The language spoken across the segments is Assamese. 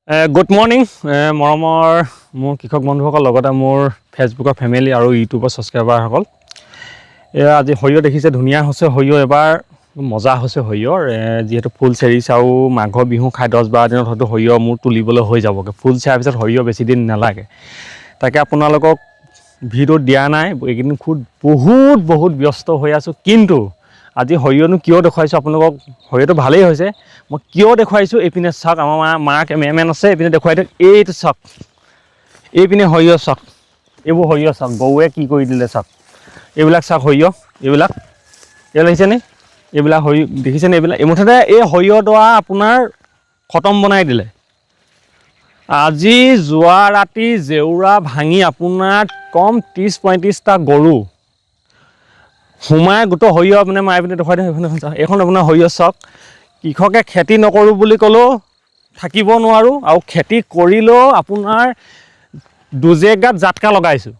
Good morning, মৰমৰ মোৰ কৃষক বন্ধুসকল লগতে মোৰ ফেচবুকৰ ফেমিলি আৰু ইউটিউবৰ ছাবস্ক্ৰাইবাৰসকল। আজি সৰিয়হ দেখিছে ধুনীয়া হৈছে সৰিয়হ এবাৰ মজা হৈছে সৰিয়হৰ যিহেতু ফুল চেৰিছে আৰু মাঘ বিহু খাই 10-12 দিনত হয়তো সৰিয়হ মোৰ তুলিবলৈ হৈ যাবগৈ। ফুল চেৰাৰ পিছত সৰিয়হ বেছি দিন নালাগে। তাকে আপোনালোকক ভিডিঅ' দিয়া নাই, এইকেইদিন বহুত ব্যস্ত হৈ আছোঁ। কিন্তু আজি সৰিয়হনো কিয় দেখুৱাইছোঁ আপোনালোকক, সৰিয়হটো ভালেই হৈছে। মই কিয় দেখুৱাইছোঁ এইপিনে চাওক, আমাৰ মা কেমেৰামেন আছে, এইপিনে দেখুৱাই দিয়ক। এইটো চাওক, এইপিনে সৰিয়হ চাওক, এইবোৰ সৰিয়হ চাওক, গৰুৱে কি কৰি দিলে চাওক। এইবিলাক চাওক সৰিয়হ, এইবিলাক দেখিছেনে? এইবিলাক সৰিয়হ দেখিছেনে? এইবিলাক মুঠতে এই সৰিয়হডৰা আপোনাৰ খতম বনাই দিলে। আজি যোৱা ৰাতি জেউৰা ভাঙি আপোনাৰ কম 30-35টা গৰু সোমাই গোটেই সৰিয়হ মানে মাৰি পিনে দেখুৱাই দিওঁ। এইখন আপোনাৰ সৰিয়হ চাওক। কৃষকে খেতি নকৰোঁ বুলি ক'লেও থাকিব নোৱাৰোঁ, আৰু খেতি কৰিলেও আপোনাৰ দুজেগাত জাতকা লগাইছোঁ।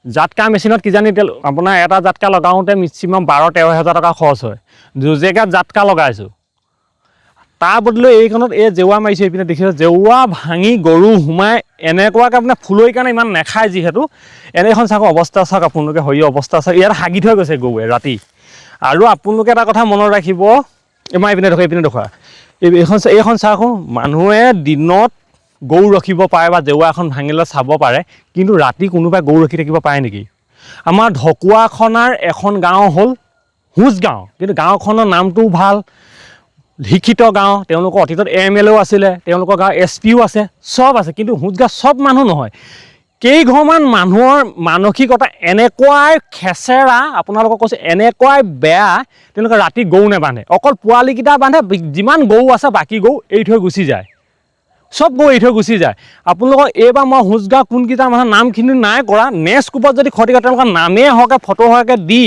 জাতকা মেচিনত কিজানি আপোনাৰ এটা জাতকা লগাওঁতে মেক্সিমাম 12-13 হাজাৰ টকা খৰচ হয়। দুজেগাত জাতকা লগাইছোঁ। তাৰ বদলে এইখনত এই জেউৰা মাৰিছোঁ, এইপিনে দেখিছোঁ জেউৰা ভাঙি গৰু সোমাই এনেকুৱাকৈ আপোনাৰ ফুলৰ কাৰণে ইমান নাখায় যিহেতু। এনেখন চাওক অৱস্থা চাওক আপোনালোকে, সৰিয়হ অৱস্থা চাওক। ইয়াত হাগি থৈ গৈছে গৰুৱে ৰাতি। আৰু আপোনালোকে এটা কথা মনত ৰাখিব, মই এইপিনে দেখুৱা, এইপিনে দেখুৱা, এইখন চাওক। মানুহে দিনত গৰু ৰখিব পাৰে বা জেউৰা এখন ভাঙিলে চাব পাৰে, কিন্তু ৰাতি কোনোবাই গৰু ৰখি থাকিব পাৰে নেকি? আমাৰ ঢকুৱাখনাৰ এখন গাঁও হ'ল হোজ গাঁও, কিন্তু গাঁওখনৰ নামটোও ভাল, শিক্ষিত গাঁও। তেওঁলোকৰ অতীতত MLA আছিলে, তেওঁলোকৰ গাঁৱৰ SPও আছে, চব আছে। কিন্তু হোজ গাঁও চব মানুহ নহয়, কেইঘৰমান মানুহৰ মানসিকতা এনেকুৱাই খেচেৰা, আপোনালোকক কৈছোঁ এনেকুৱাই বেয়া, তেওঁলোকে ৰাতি গৰু নেবান্ধে। অকল পোৱালিকেইটা বান্ধে, যিমান গৰু আছে বাকী গৰু এৰি থৈ গুচি যায়, চব গৰু এৰি থৈ গুচি যায়। আপোনালোকৰ এইবাৰ মই হোজ গাঁও কোনকেইটা মানুহৰ নামখিনি নাই কৰা, নেক্সট গ্ৰুপত যদি ক্ষতি কৰে তেওঁলোকৰ নামেই হওকে ফটো হওকে দি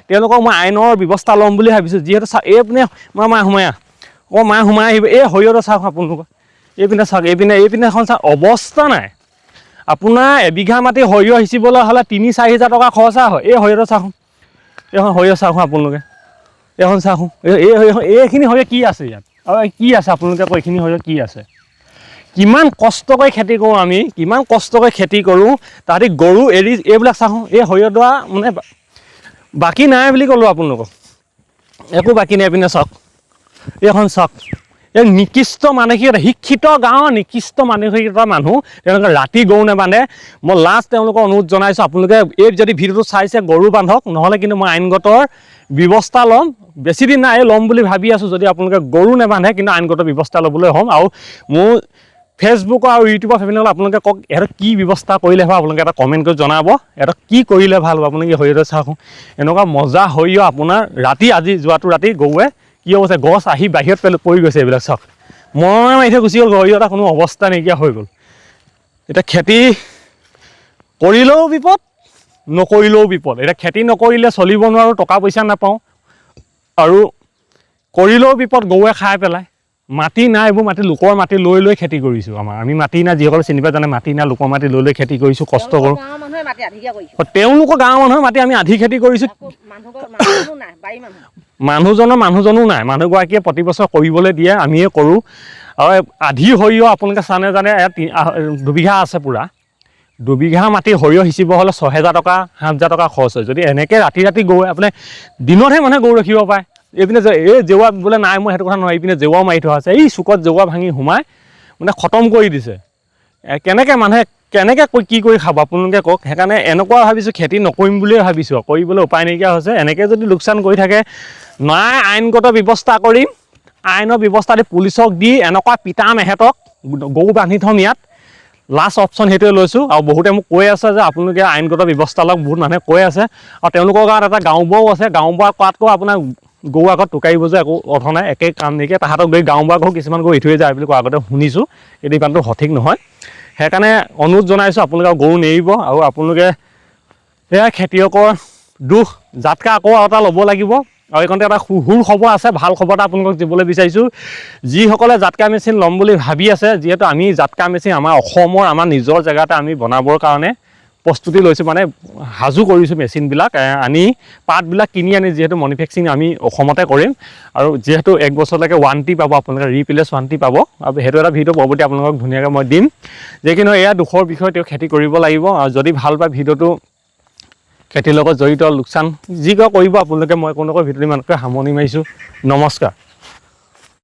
তেওঁলোকক মই আইনৰ ব্যৱস্থা ল'ম বুলি ভাবিছোঁ। যিহেতু এইপিনে মা সোমাই আহিব। এই সৰিয়হটো চাওক আপোনালোকৰ, এইপিনে চাওক, এইপিনে এখন চাওক, অৱস্থা নাই। আপোনাৰ এবিঘা মাটি সৰিয়হ সিঁচিবলৈ হ'লে 3-4 হাজাৰ টকা খৰচা হয়। এই সৰিয়হটো চাওক, এইখন সৰিয়হ চাওক আপোনালোকে, এইখন চাওক। এইখিনি সৰিয়হ কি আছে ইয়াত, আৰু কি আছে আপোনালোকে কয়, এইখিনি সৰিয়হ কি আছে? কিমান কষ্ট কৰি খেতি কৰোঁ আমি, কিমান কষ্ট কৰি খেতি কৰোঁ, তাহাঁতি গৰু এৰি এইবিলাক চাওক। এই সৰিয়হডৰা মানে বাকী নাই বুলি ক'লোঁ আপোনালোকক, একো বাকী নাই। এইপিনে চাওক, এইখন চাওক। এই নিকৃষ্ট মানসিকতা, শিক্ষিত গাঁৱৰ নিকৃষ্ট মানসিকতা মানুহ, তেওঁলোকে ৰাতি গৰু নেবান্ধে। মই লাষ্ট তেওঁলোকক অনুৰোধ জনাইছোঁ, আপোনালোকে এই যদি ভিডিঅ'টো চাইছে গৰু বান্ধক, নহ'লে কিন্তু মই আইনগত ব্যৱস্থা ল'ম। বেছি দিন নাই, ল'ম বুলি ভাবি আছোঁ। যদি আপোনালোকে গৰু নেবান্ধে কিন্তু আইনগত ব্যৱস্থা ল'বলৈ হ'ম। আৰু মোৰ ফেচবুকৰ আৰু ইউটিউবৰ ফেমিলিসকল আপোনালোকে কওক, ইহঁতক কি ব্যৱস্থা কৰিলে ভাল, আপোনালোকে এটা কমেণ্ট কৰি জনাব। ইহঁতক কি কৰিলে ভাল হ'ব। আপোনালোকে সৰিয়হটো চাওক, এনেকুৱা মজা সৰিয়হ আপোনাৰ ৰাতি, আজি যোৱাটো ৰাতি গৰুৱে কি হৈছে, গছ আহি বাহিৰত পৰি গৈছে। এইবিলাক চাওক, মই মাৰি থৈ গুচি গ'ল, সৰিয়হ এটা কোনো অৱস্থা নাইকিয়া হৈ গ'ল। এতিয়া খেতি কৰিলেও বিপদ, নকৰিলেও বিপদ। এতিয়া খেতি নকৰিলে চলিব নোৱাৰোঁ, টকা পইচা নাপাওঁ, আৰু কৰিলেও বিপদ, গৰুৱে খাই পেলাই। মাটি নাই, এইবোৰ মাটি লোকৰ মাটি লৈ খেতি কৰিছোঁ। আমি মাটি নাই, যিসকলে চিনি পাই জানে, মাটি নাই, লোকৰ মাটি লৈ খেতি কৰিছোঁ, কষ্ট কৰোঁ। তেওঁলোকৰ গাঁৱৰ মানুহৰ মাটি আমি আধি খেতি কৰিছোঁ। মানুহজনো নাই, মানুহগৰাকীয়ে প্ৰতি বছৰ কৰিবলৈ দিয়ে, আমিয়ে কৰোঁ। আৰু আধি সৰিয়হ আপোনালোকে জানে, ইয়াত 2 বিঘা আছে পূৰা। 2 বিঘা মাটি সৰিয়হ সিঁচিব হ'লে 6,000 টকা 7,000 টকা খৰচ হয়। যদি এনেকৈ ৰাতি গৰু, আপুনি দিনতহে মানুহে গৰু ৰাখিব পাৰে। এইপিনে এই জেউৰা বোলে নাই, মই সেইটো কথা নহয়, এইপিনে জেউৰা মাৰি থোৱা আছে। এই চুকত জেউৰা ভাঙি সোমাই মানে খতম কৰি দিছে। কেনেকৈ মানুহে কি কৰি খাব আপোনালোকে কওক। সেইকাৰণে এনেকুৱা ভাবিছোঁ, খেতি নকৰিম বুলিয়ে ভাবিছোঁ, কৰিবলৈ উপায় নাইকিয়া হৈছে। এনেকৈ যদি লোকচান কৰি থাকে, নাই আইনগত ব্যৱস্থা কৰিম, আইনৰ ব্যৱস্থা দি পুলিচক দি এনেকুৱা পিটাম এহেঁতক, গৰু বান্ধি থ'ম ইয়াত। লাষ্ট অপশ্যন সেইটোৱে লৈছোঁ। আৰু বহুতে মোক কৈ আছে যে আপোনালোকে আইনগত ব্যৱস্থা লওক, বহুত মানুহে কৈ আছে। আৰু তেওঁলোকৰ গাঁৱত এটা গাঁওবুঢ়াও আছে, গাঁওবুঢ়া কোৱাতকৈ আপোনাৰ গৰু আগত টোকাৰি বজোৱা একো অৰ্থ নাই, একেই কাম নাইকিয়া। তাহাঁতক গৈ গাঁওবুঢ়া ঘৰ কিছুমান গৰু এৰি থৈ যায় বুলি কোৱা আগতে শুনিছোঁ, এইটো ইমানটো সঠিক নহয়। সেইকাৰণে অনুৰোধ জনাইছোঁ, আপোনালোকে গৰু নেৰিব। আৰু আপোনালোকে এয়া খেতিয়কৰ দুখ, জাতকা আকৌ এটা ল'ব লাগিব। আৰু এইখনতে এটা সুৰ খবৰ আছে, ভাল খবৰ এটা আপোনালোকক দিবলৈ বিচাৰিছোঁ। যিসকলে জাতকা মেচিন ল'ম বুলি ভাবি আছে, যিহেতু আমি জাতকা মেচিন আমাৰ অসমৰ, আমাৰ নিজৰ জেগাতে আমি বনাবৰ কাৰণে প্ৰস্তুতি লৈছোঁ, মানে সাজু কৰিছোঁ মেচিনবিলাক আনি, পাতবিলাক কিনি আনি যিহেতু মেনুফেকচাৰিং আমি অসমতে কৰিম। আৰু যিহেতু 1 বছৰলৈকে ৱাৰেণ্টি পাব, আপোনালোকে ৰিপ্লেচ ৱাৰেণ্টি পাব। আৰু সেইটো এটা ভিডিঅ' পৰৱৰ্তী আপোনালোকক ধুনীয়াকৈ মই দিম। যিকিনো এয়া দুখৰ বিষয়, তেওঁ খেতি কৰিব লাগিব। আৰু যদি ভাল পায় ভিডিঅ'টো, খেতিৰ লগত জড়িত লোকচান যি কৰিব আপোনালোকে, মই কোনো ভিডিঅ'টো ইমানকৈ সামৰণি মাৰিছোঁ। নমস্কাৰ।